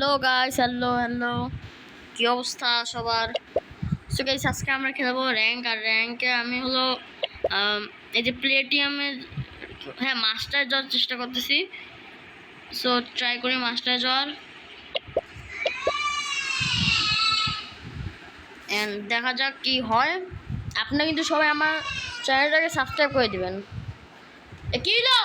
Hello guys, hello কি অবস্থা সবার? সো গাইস, আজকে আমরা খেলবো র্যাঙ্ক। আর র্যাঙ্কে আমি হলো এই যে প্লেটিয়ামে মাস্টার যাওয়ার চেষ্টা করতেছি। সো ট্রাই করি মাস্টার যাওয়ার, এন্ড দেখা যাক কি হয়। আপনারা কিন্তু সবাই আমার চ্যানেলটাকে সাবস্ক্রাইব করে দিবেন। কি হলো?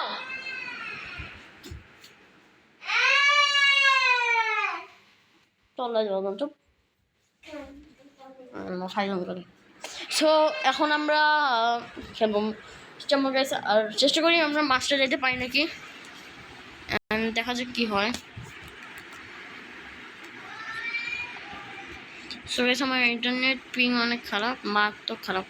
চল যাবো চুপ করি। সো এখন আমরা খেলবো আর চেষ্টা করি আমরা মাস্টার যেতে পারি নাকি, দেখা যাক কি হয়। সো গাইস, আমার ইন্টারনেট পিং অনেক খারাপ, মারাত্মক খারাপ।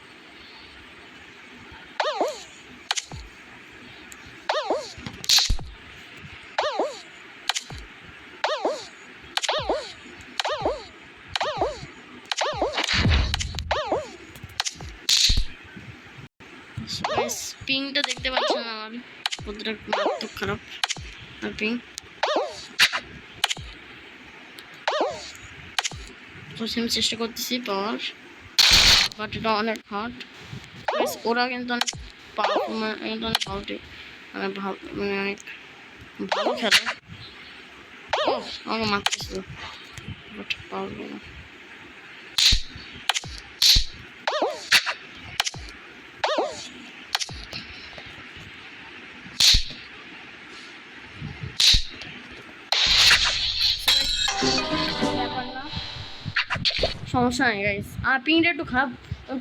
পিংটা দেখতে পাচ্ছেন আমার কতটা মারাত্মক খারাপ আর পিং। আমি চেষ্টা করতেছি পাওয়ার, বাট এটা অনেক হার্ড। ওরা কিন্তু অনেক পাওয়ারফুল, কিন্তু অনেক পাওয়ারটি মানে অনেক ভালো খেলে। ও আমাকে মারতেছিল, বাট পারবো না। সমস্যা নেই গাইস, আর পিংটা একটু খারাপ,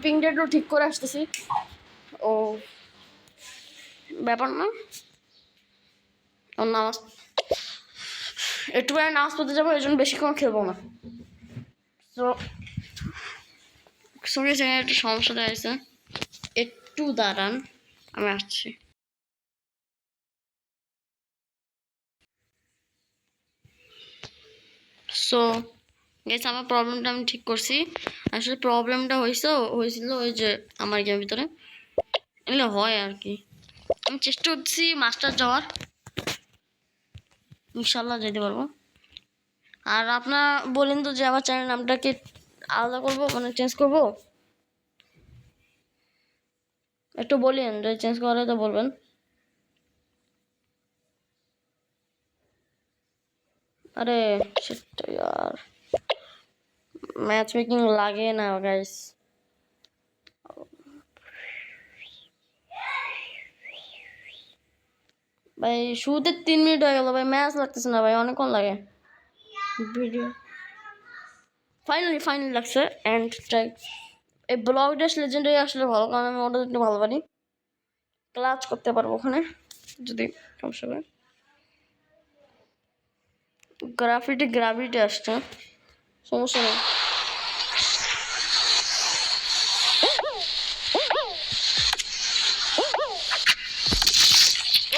পিংটা একটু ঠিক করে আসতেছি। ও ব্যাপার না, নামাজ একটু পরে নামাজ পড়তে যাবো, এই জন্য বেশিক্ষণ খেলবো না। তো সঙ্গে সঙ্গে একটু সমস্যা দেখা একটু দাঁড়ান, আমি আসছি। সো গেছে, আমার প্রবলেমটা আমি ঠিক করছি। আসলে প্রবলেমটা হয়েছিল ওই যে আমার গেমের ভিতরে এগুলো হয় আর কি। আমি চেষ্টা করছি মাস্টার যাওয়ার, ইনশাল্লাহ যেতে পারবো। আর আপনারা বলেন তো যে আমার চ্যানেল নামটাকে আলাদা করবো, মানে চেঞ্জ করবো, একটু বলেন যদি চেঞ্জ করে তো বলবেন। আরে সেটা यार, ম্যাচ মেকিং লাগে না গাইস। ভাই শুরুতে 3 মিনিট হয়ে গেল ভাই, ম্যাচ লাগতেছে না ভাই, অনেকক্ষণ লাগে ভিডিও। ফাইনালি লাগছে। অ্যান্ড ট্রাই এই ব্লক ড্যাশ লেজেন্ডারি আসলে ভালো, কারণ আমি ওটা একটু ভালো পারি, ক্লাচ করতে পারবো ওখানে যদি সমস্যা হয়। গ্রাভিটি আসছে, সমস্যা নেই।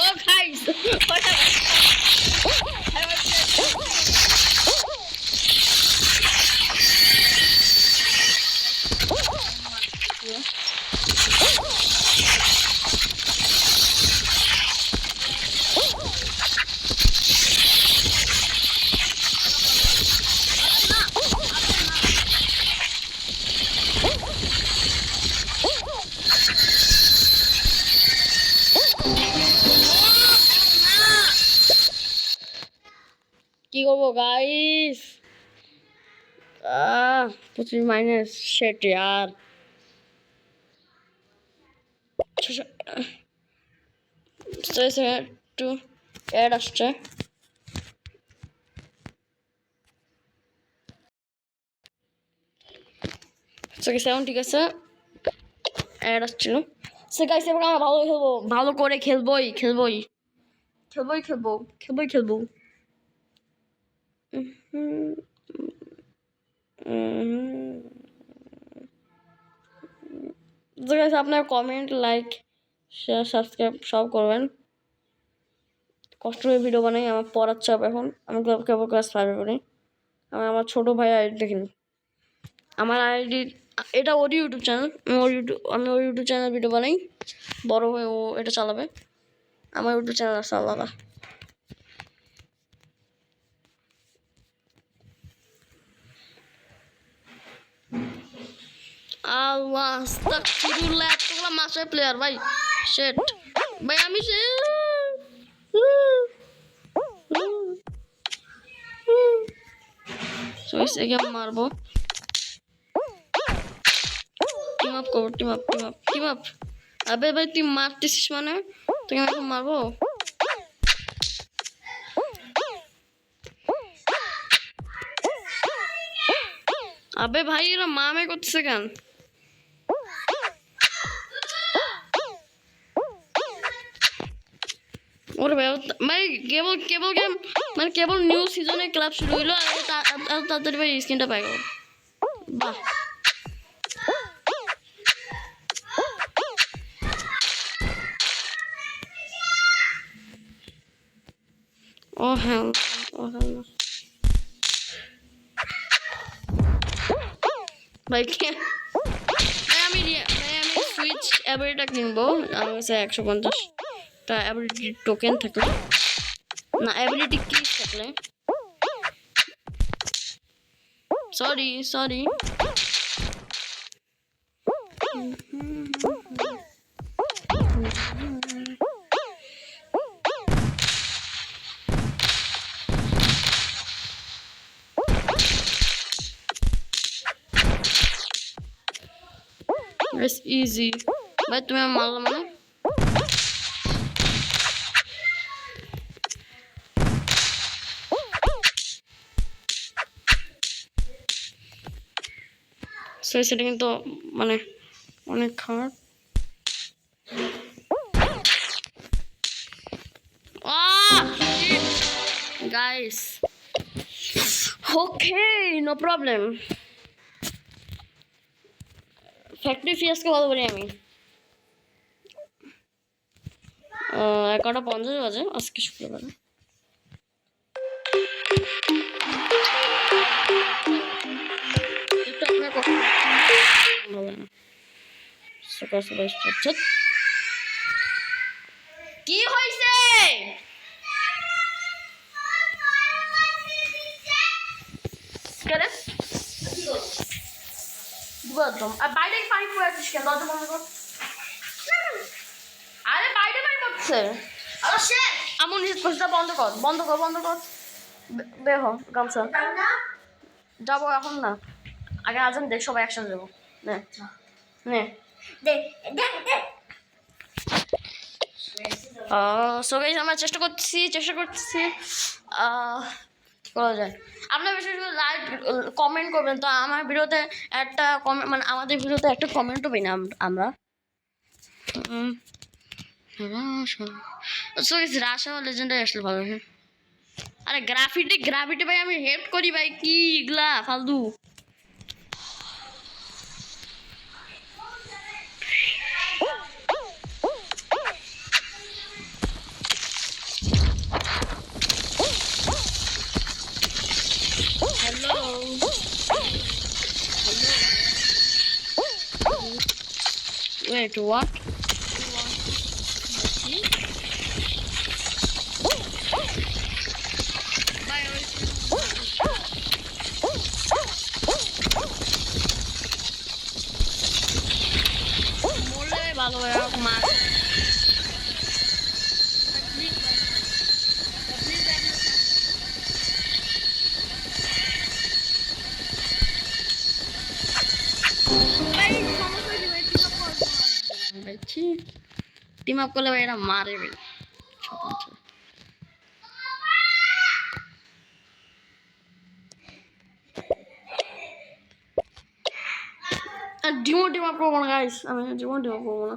ও গাইস, কি করবো গাইস? 25 মাইনাস শেট यार। একটু অ্যাড আসছে, ঠিক আছে, অ্যাড আসছিল। সে গাইস, এবার আমরা ভালো খেলবো, ভালো করে খেলবোই। আপনার কমেন্ট, লাইক, শেয়ার, সাবস্ক্রাইব সব করবেন। কষ্ট করে ভিডিও বানাই, আমার পড়ার চাপ এখন, আমি কেবল ক্লাস 5-এ পড়ি। আমি আমার ছোটো ভাই আইডি দেখিনি, আমার আইডি এটা ওর ইউটিউব চ্যানেল, আমি ওর ইউটিউব চ্যানেল ভিডিও বানাই, বড় হয়ে ও এটা চালাবে। আমার ইউটিউব চ্যানেল আছে আলাদা। আল্লাহ আস্তাগফিরুল্লাহ, এতগুলো মাস্টার প্লেয়ার ভাই। শিট ভাই, আমি সে একে মারবো। টিম আপ করবো, team up, team up, team up. আবে ভাই তুই মারতেছিস মানে তোকে আমি এখন মারবো। আবে ভাই এরা মামে করতেছে কেন? ওরে ভাই ভাই কেবল কেবল গেম মানে কেবল নিউ সিজনে ক্লাব শুরু হইলো আর তাড়াতাড়ি ভাই স্ক্রিনটা পাই গেল। বাহ, ও হ্যাঁ, ও হ্যাঁ ভাই আমি সুইচ অ্যাবিলিটিটা কিনবো। আমার কাছে 150টা অ্যাবিলিটি টোকেন থাকলে, না অ্যাবিলিটি কি থাকলে, সরি সরি। It's easy ভাই, তুমি আমার মারলা মানে সেটা কিন্তু মানে অনেক খারাপ। Guys okay, no problem. Factory ফিয়াসকে বলতে পারি আমি। 11:50 বাজে আজকে শুক্রবার। কি হয়েছে? বাইরে পানি পড়ে আছিস কেন? দরজা বন্ধ কর। আরে বাইরে পানি পড়ছে। আমার নিজের কোষটা বন্ধ কর, বন্ধ কর, বন্ধ কর। বের হ গামছা। যাবো এখন না, আগে আজান দেখ, সবাই একসাথে যাবো। নে নে সো গাইস আমরা চেষ্টা করছি কি করা যায়। আপনারা বেশি বেশি লাইক কমেন্ট করবেন, তো আমার ভিডিওতে একটা কমেন্ট মানে আমাদের ভিডিওতে একটা কমেন্টও পাই না আমরা। সো গাইস রাশা লেজেন্ডারি আসলে ভালো। আরে গ্রাফিটি ভাই আমি হেট করি ভাই, কি এগুলা ফালতু। Wait, what? Mole ভালো মাছ। টিম আপ করলে ভাই এরা মারে ভাই। জীবন টিম আপ করবো না গাইস, আমি জীবন টিম আপ করবো না।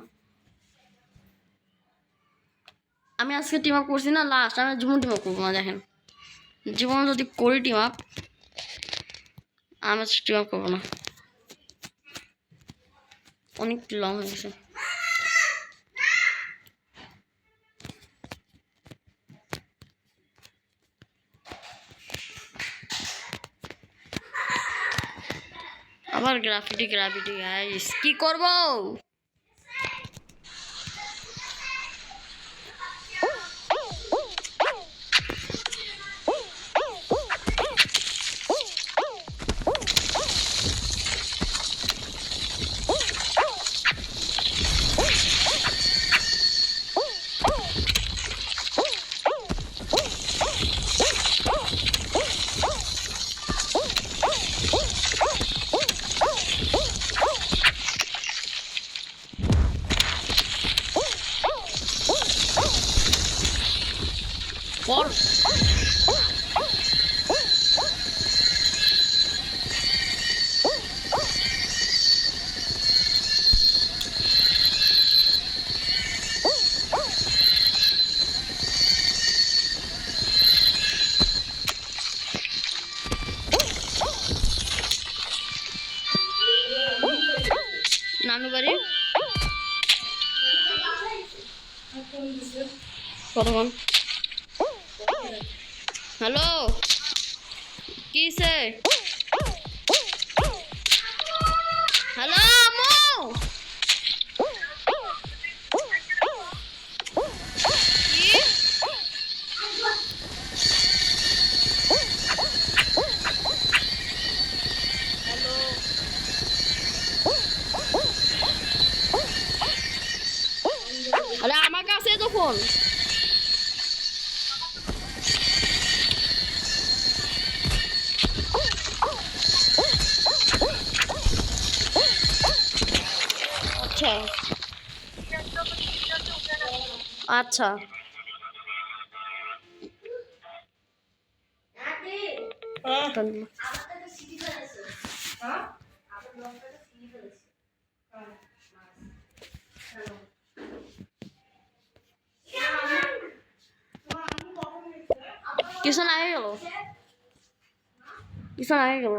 আমি আজকে টিম আপ করছি না লাস্ট, আমি জীবন টিম আপ করবো না। দেখেন জীবন যদি করি টিম আপ, আমি টিম আপ করবো না, অনেক লং হয়ে গেছে। আবার গ্রাফিটি গাইস, কি করবো? পর নানু বাড়ি কতক্ষণ হ্যালো কিসে হ্যালো আমু কি হ্যালো আরে আমার কাছে তো ফোন আচ্ছা আচ্ছা কিষান আগে গেল কিষান আগে গেল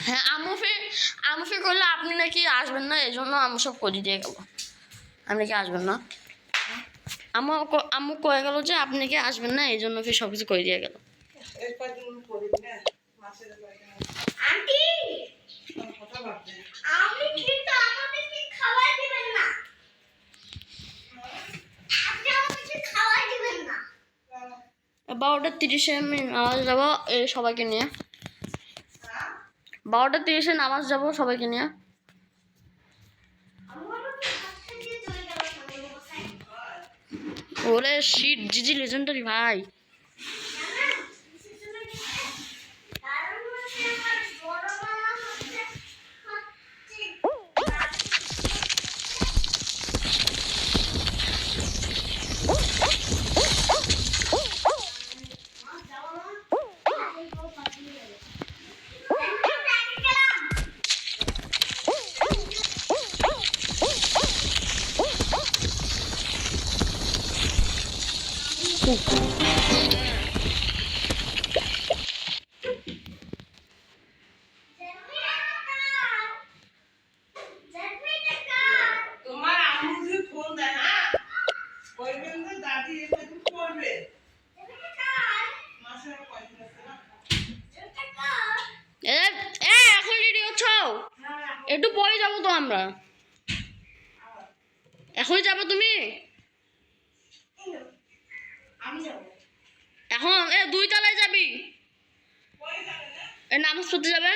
হ্যাঁ আমু ফির করলে আপনি নাকি আসবেন না এই জন্য আমু সব করে দিয়ে গেল আপনি নাকি আসবেন না আম্মু কয়ে গেল যে আপনি নাকি আসবেন না এই জন্য ফির সব কিছু করে দিয়ে গেল আন্টি আমি কিন্তু আমাদেরকে খাবার দিবেন না আপনি আমাদেরকে খাবার দিবেন না 12:30 আমি নামাজ যাবো সবাইকে নিয়ে 12:30 নামাজ যাবো সবাইকে নিয়ে ওরে শিট জিজি লেজেন্ডারি ভাই তোমার আম্মু যদি ফোন দেয় হ্যাঁ বলবেন যে দাদি এসে তুমি করবে মাসের পয়সা আছে না এখন রেডি হচ্ছ একটু পরে যাবো তো আমরা এখনই যাবো তুমি আমি যাবো এখন 2 তলায় যাবি পরে যাবে না নামাজ পড়তে যাবে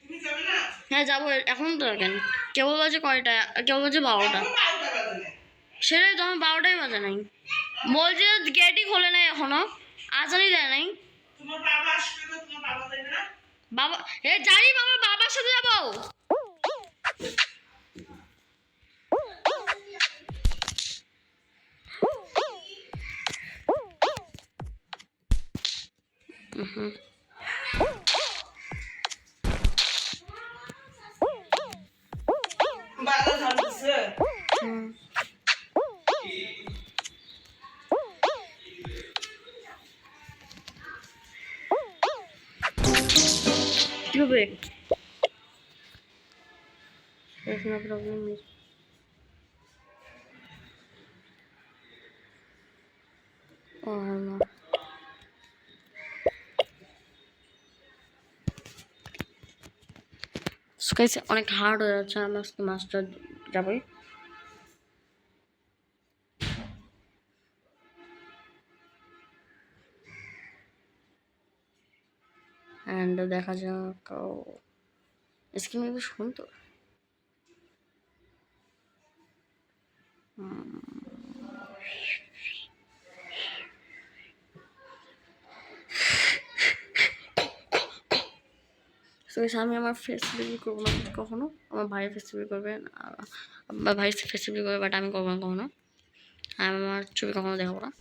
তুমি যাবে না হ্যাঁ যাবো এখন তো কেন কেবল বাজে কয়টা কেবল বাজে 12টা এখন 12টা বাজে না সেটাই তো আমার 12টাই বাজে নাই বলছে গেটই খোলে নাই এখনো আজানই দেয় নাই তোমার বাবা আসবে না তোমার বাবা যাবে না বাবা জানি বাবা বাবার সাথে যাবো বাবা জানতেছে কি হবে There's no problem with oh no So guys অনেক হার্ড হয়ে যাচ্ছে আমরা আজকে মাস্টার যাবই এন্ড দেখা যাক इसकी मैं भी শুন তো So আমি আমার ফেস রিভিল করবো না কখনো, আমার ভাই ফেস রিভিল করবে বা ভাই ফেস রিভিল করবে, বাট আমি করবো না কখনো। আমি আমার ছবি কখনো দেখাবো না।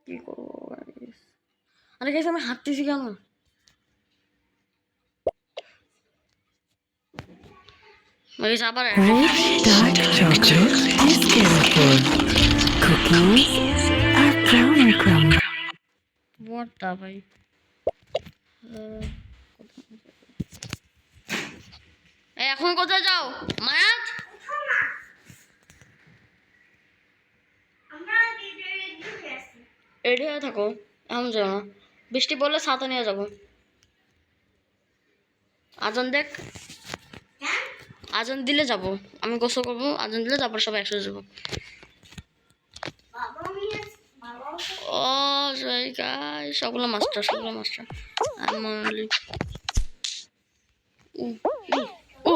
কি করবো guys? আরে গাইস আমি হাঁটতেছি কেন? গাইস আবার Rich dark chocolate is beautiful. Cookies are brownie crumb. what the ভাই? এই এখন কোথায় যাও মায়াত? আমরা রেডি হয়ে আছি। রেডি হয়ে থাকো, এখন যাও না, বৃষ্টি পড়লে ছাতা নিয়ে যাবো। আজান দেখ, হ্যাঁ আজান দিলে যাবো, আমি গোসল করবো, আজান দিলে তারপর সব একসাথে যাবো। বাবাও নিয়ে আসছে, বাবাও তো ও সবাই গাই সবগুলো মাস্টার আমি অনলি ও ও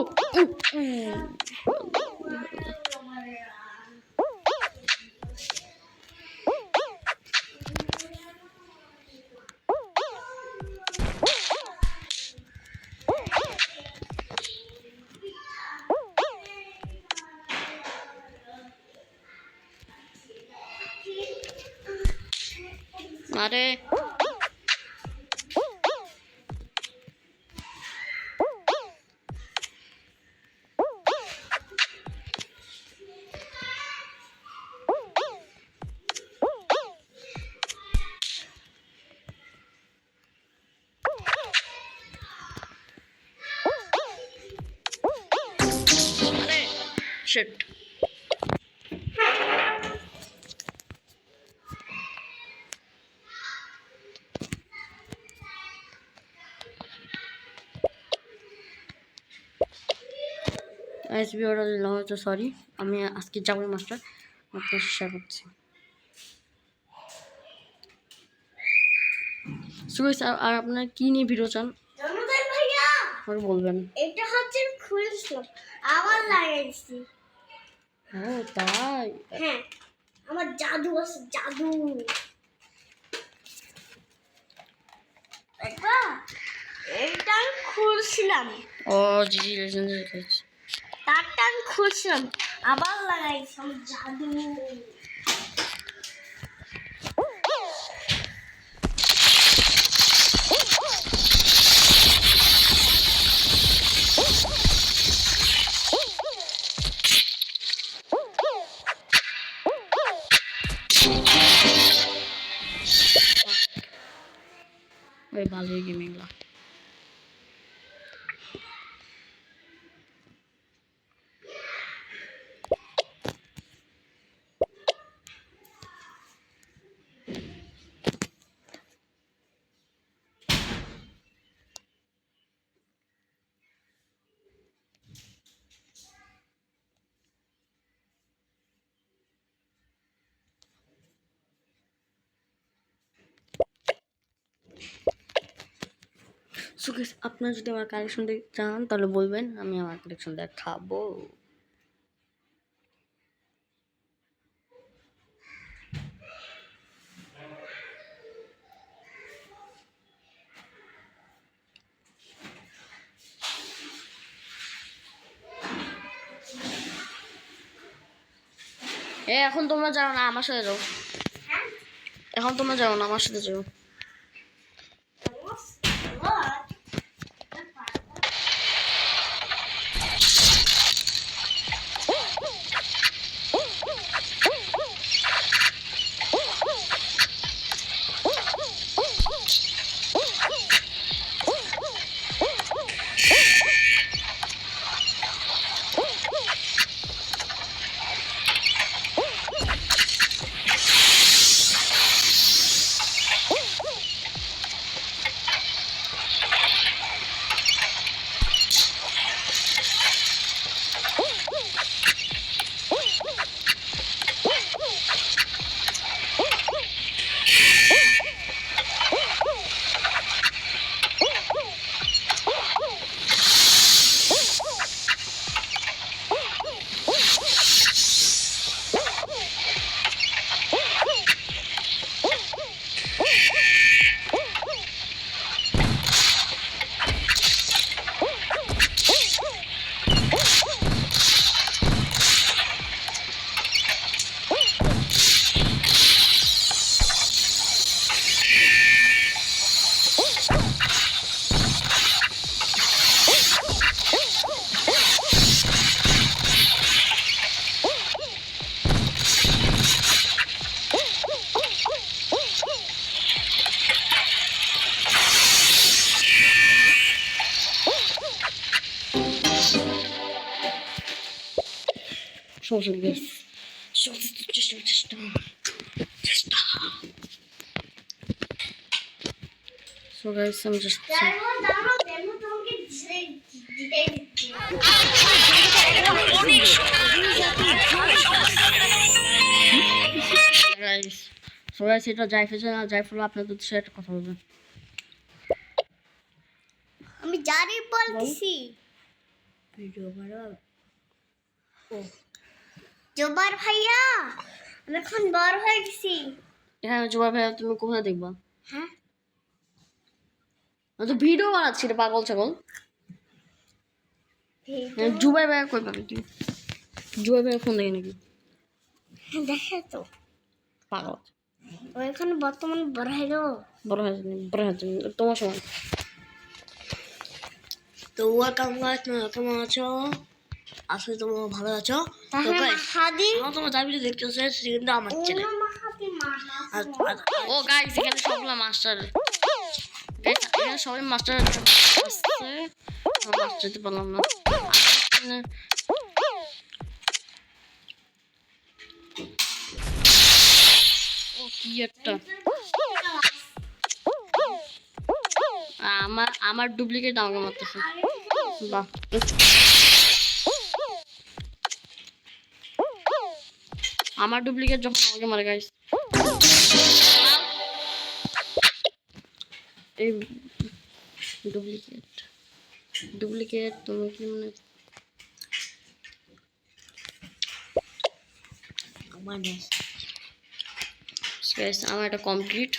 আরে শিট এসবি অর্ডার দিলাম হয়তো, সরি আমি আজকে যাবো মাস্টার, আপনার শেয়ার করছি। সুরেশ আর আপনার কি নিয়ে ভিডিও চান জন্মদিন ভাইয়া, আমাকে বলবেন। এটা হচ্ছে খুলছিলাম আবার লাগাইছি। ও তাই? হ্যাঁ আমার জাদু আছে, জাদু দেখবা, এইটা আমি খুলছিলাম, ও জি লেজেন্ডারি খেয়েছি। তারটা আমি খুলছিলাম আবার লাগাইছি, আমার জাদু। ওই ভালোই গেমিংলা। সো গাইস আপনারা যদি আমার কালেকশন দেখতে চান তাহলে বলবেন, আমি আমার কালেকশন দেখাবো। এখন তোমরা যাও না, আমার সাথে যাও। হ্যাঁ এখন তোমরা যাও না, আমার সাথে যাও। সমস্যা নেই guys। চেষ্টা। So guys, I'm just দেখো তোমাকে দিতে দিচ্ছি guys, so guys, এটা জাইফের চ্যানেল, জাইফুল আপনাদের সাথে একটা কথা বলবেন। আমি জানি বলতেছি ভিডিও বানাও। জোবার ভাইয়া আমি এখন বড় হয়ে গেছি হ্যাঁ জোবার ভাই, তুমি কোথায় দেখবা? হ্যাঁ আমি তো ভিডিও বানাচ্ছি রে পাগল ছাগল। জুবাই ভাই কই পাবি তুই? জুবাই ভাই ফোন দেখে নাকি? দেখে তো পাগল। ও এখন বর্তমানে বড় হয়ে গেল বড় হয়েছে তোমার সময়। তো ওয়েলকাম গাইস, কেমন আছো? আসলে তোমরা ভালো আছো? তো গাইস এখন তোমরা যা ভিডিও দেখতেছো সেটা কিন্তু আমার চ্যানেল। ও গাইস এখানে সবগুলো মাস্টার, এখানে সবাই মাস্টার আসছে। মাস্টার দিতে পারলাম না। ও কি একটা আমার ডুপ্লিকেট আমাকে মারতেছে। বাহ, আমার ডুপ্লিকেট যখন আমাকে মারে গাইস। এই ডুপ্লিকেট তুমি কি মানে আমার এটা কমপ্লিট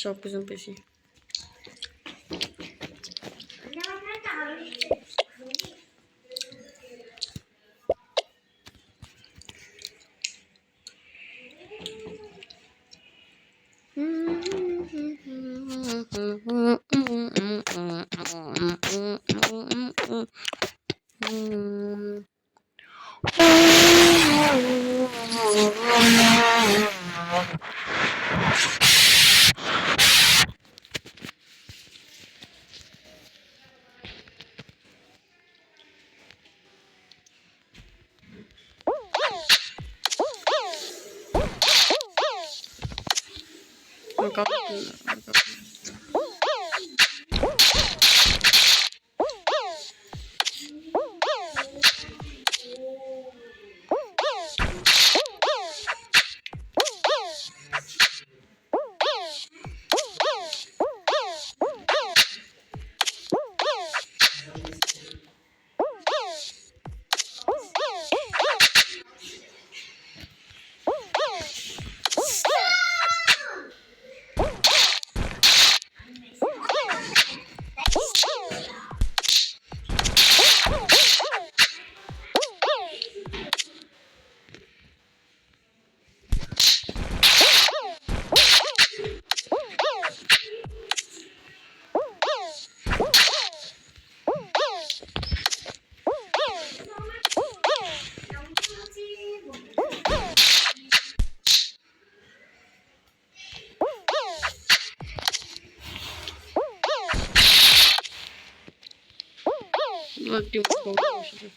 সব কিছু পেয়েছি। আমার টিম সাথে।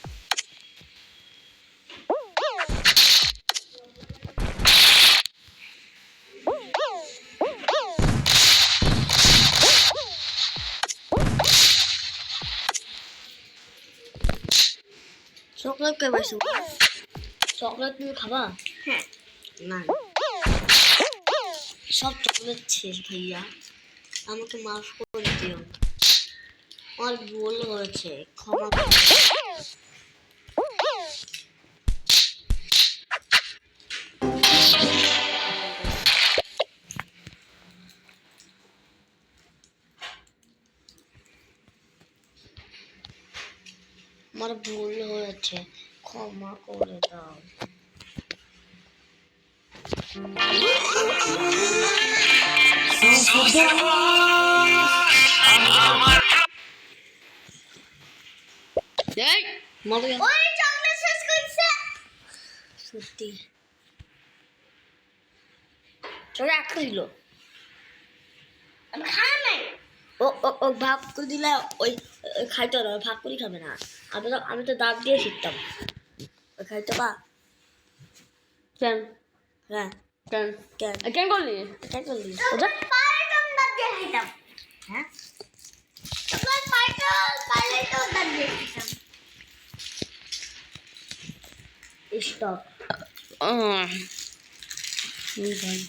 চকলেট কে পাইছো চকলেট তুমি খাবা হ্যাঁ না সব চকলেট শেষ ভাইয়া আমাকে মাফ করে দিও আমার ভুল হয়েছে ক্ষমা করো। আমার ভুল হয়েছে ক্ষমা করে দাও এই মরে ওই চকলেট শেষ করছে সত্যি চলে একটা দিল আমি খাই নাই ও ভাগ করে দিলে ওই খাইতে হবে ভাগ করে খাবে না আমি তো দাঁত দিয়ে শিখতাম ওই খাইতে পা কেন হ্যাঁ কেন কেন কেন করলি কেন করলি ওটা পাইতাম দাঁত দিয়ে খাইতাম হ্যাঁ চকলেট পাইলে তো দাঁত দিয়ে খাইতাম স্টপ ভাই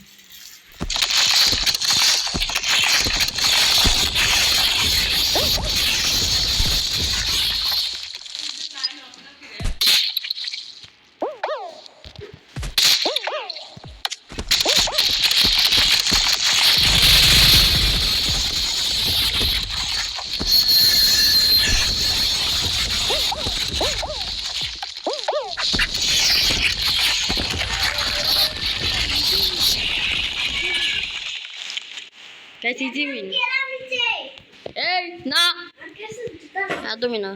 তাই চিচিমিন এই না একদমই না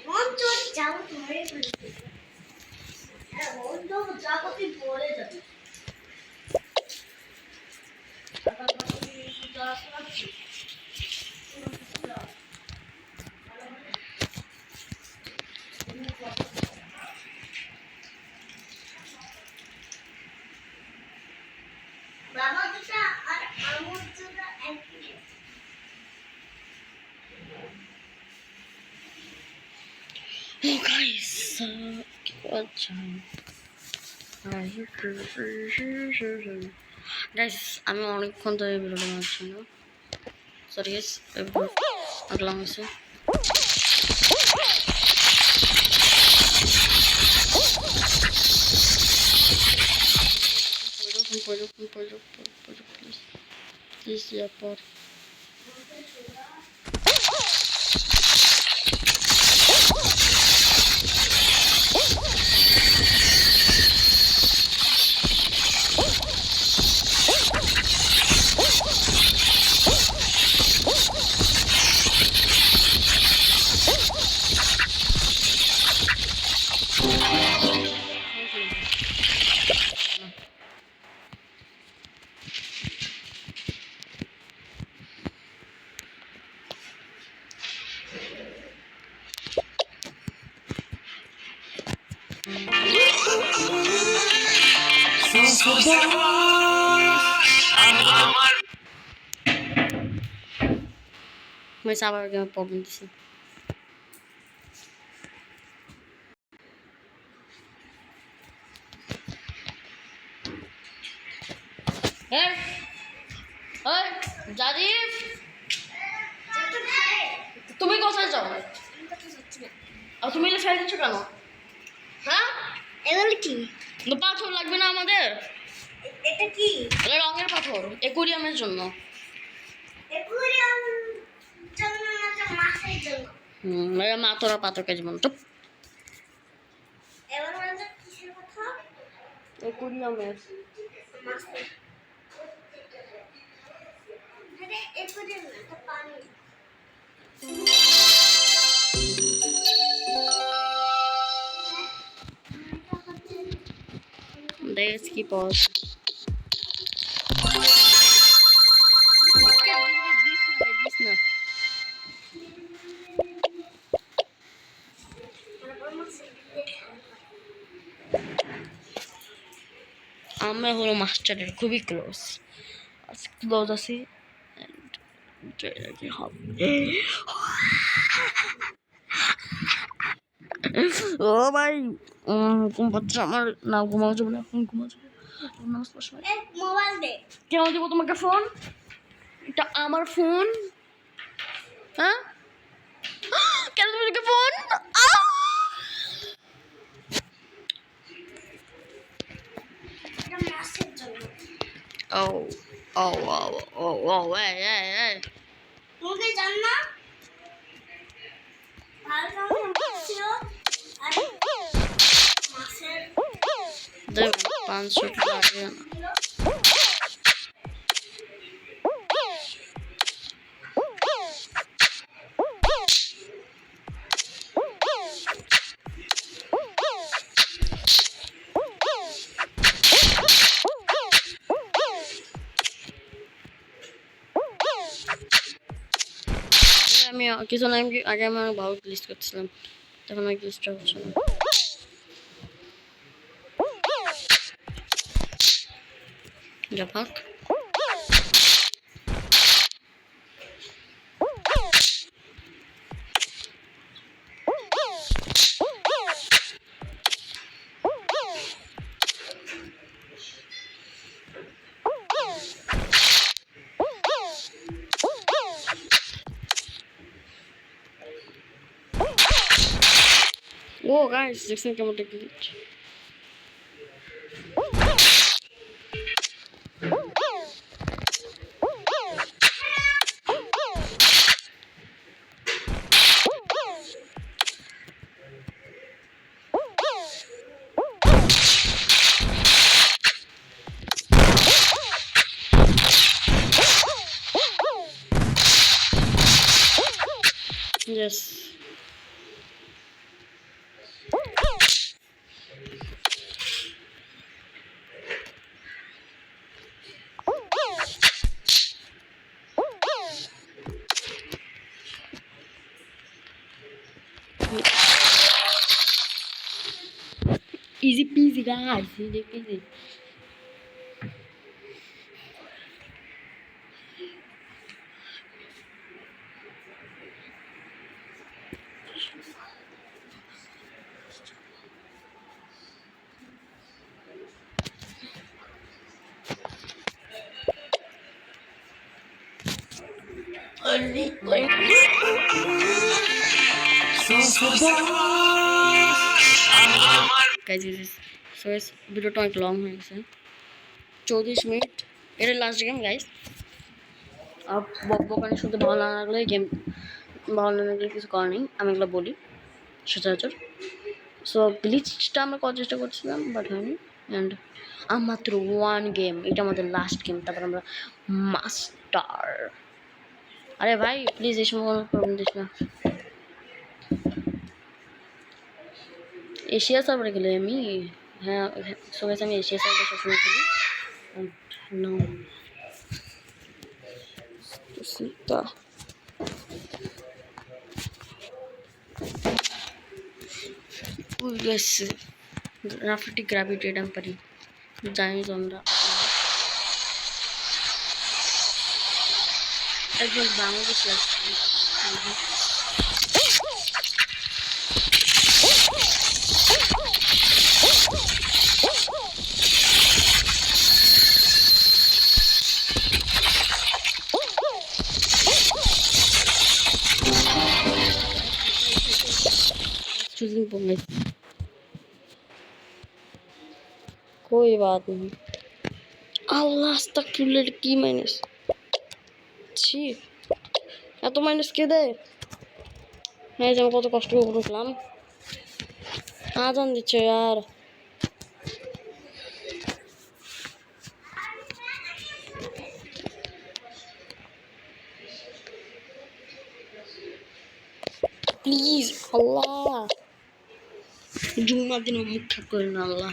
মন চোর যাও ধরে ফেলছে মন তো জাগতি পড়ে যাবে বাবা দুটা আর আমুর দুটা একই Oh guys, আচ্ছা গাইস আমি অনেকক্ষণ ধরে ভিডিওটা বানাচ্ছি না সরি গাইস আগলাম হয়েছে প্লিজ পর May sabar ka problem দিছি এই ওই জাজিফ তুমি কোথায় যাও আর তুমি এটা ফেলে দিচ্ছ কেন হ্যাঁ এগুলো কি পাথর লাগবে না আমাদের এটা কি এটা রঙের পাথর অ্যাকোয়ারিয়ামের জন্য অ্যাকুয়ারিয়াম জন্য না মাছের জন্য এটা মা তোরা পাথর কাজ মন তো এবার মানে কিসের কথা অ্যাকোয়ারিয়ামের মাছের আরে অ্যাকুয়ারিয়াম না এটা পানি Let's keep on. আমরা হলো মাস্টারের খুবই ক্লোজ আছি কি হবে ও ভাই ঘুম পাচ্ছে আমার না ঘুমাও যাবে না এখন ঘুমাও যাবে নামাজ পড়ার সময় মোবাইল দে। কেন দেবো তোমাকে ফোন এটা আমার ফোন হ্যাঁ কেন তোমাকে ফোন এটা ম্যাসের জন্য। ও ও ও ও ও এই এই এই তুমি জান না? ভালো ছিল আর মাসের দেখ 500 টাকা দিয়ে না আমি কিছু না আগে আমি ভালো লিস্ট করছিলাম তখন ওই লিস্টটা হচ্ছে না যা ফাক ও গাইস দেখছেন কেমন glitch yes easy peasy guys easy peasy guys so guys ভিডিওটা অনেক লং হয়ে গেছে 34 মিনিট এটা লাস্ট গেম গাইস আর বকবকানি শুনতে ভালো না লাগলে গেম ভালো না লাগলে কিছু করার নেই আমি এগুলো বলি সচরাচর সো গ্লিচটা আমরা করার চেষ্টা করছিলাম বাট হয়নি অ্যান্ড মাত্র 1 গেম এটা আমাদের লাস্ট গেম তারপর আমরা মাস্টার আরে ভাই প্লিজ এই সময় কোনো প্রবলেম দিস না এশিয়া সার্ভারে গেলে আমি হ্যাঁ সো গাইস আমি এশিয়া সার্ভারে সবসময় খেলি no Cita. Yes, Rafferty gravitate and pari. Giants on the. I just Bangladesh last week. Choosing Pongai. कोई बात नहीं আল্লাহ আস্তাগফিরুল্লাহ কি মাইনাস ছি এত মাইনাস কে দেয় হ্যাঁ যে আমি কত কষ্ট করে উঠলাম আজান দিচ্ছে यार প্লিজ আল্লাহ জুম্মার দিন মুখ ঠিক করে না আল্লাহ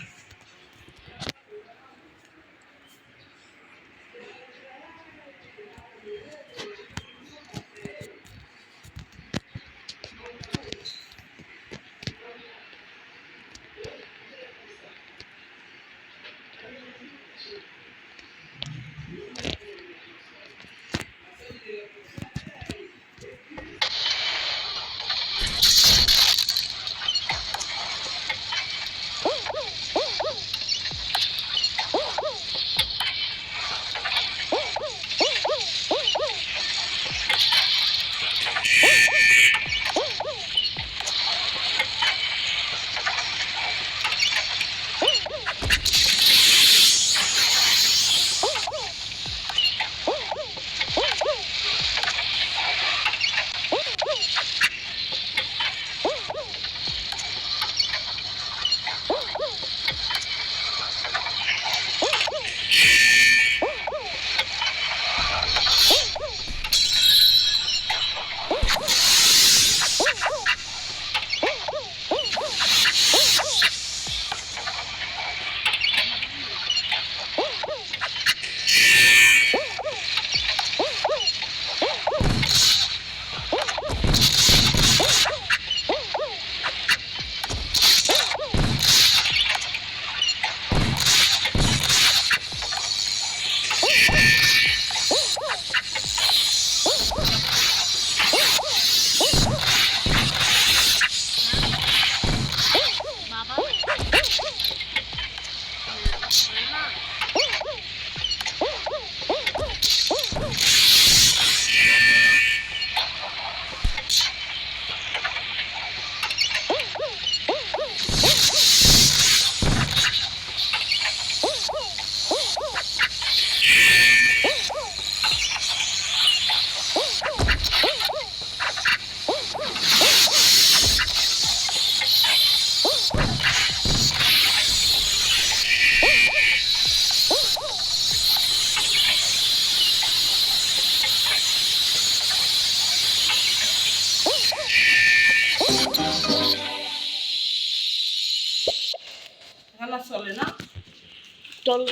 চল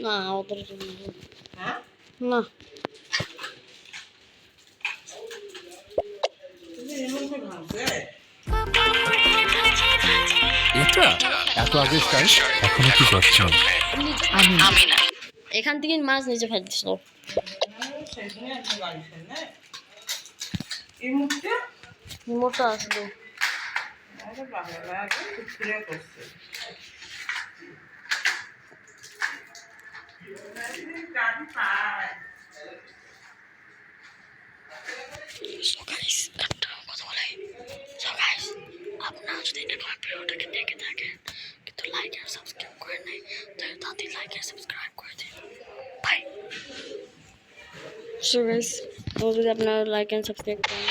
না ওদের জন্য হ্যাঁ না তুমি এর মধ্যে ভাববে এটা এত আগে স্টাইল এখনো কি করছেন? আমি না এখান থেকে মাছ নিচে ফেলছিস তো সেখানে আপনি বাড়িছেন না এই মুখটা মোটা আসলো আরে বাবা লাগে খুচরে করছে গাড়ি পায় So guys, একটা কথা বলাই So guys, আপনারা যদি এখন ভিডিওটাকে দেখে থাকেন কিন্তু লাইক আর সাবস্ক্রাইব করেন নাই তাহলে তাড়াতাড়ি লাইক আর সাবস্ক্রাইব করে দিন বাই So guys, যদি আপনারা লাইক এন্ড সাবস্ক্রাইব করেন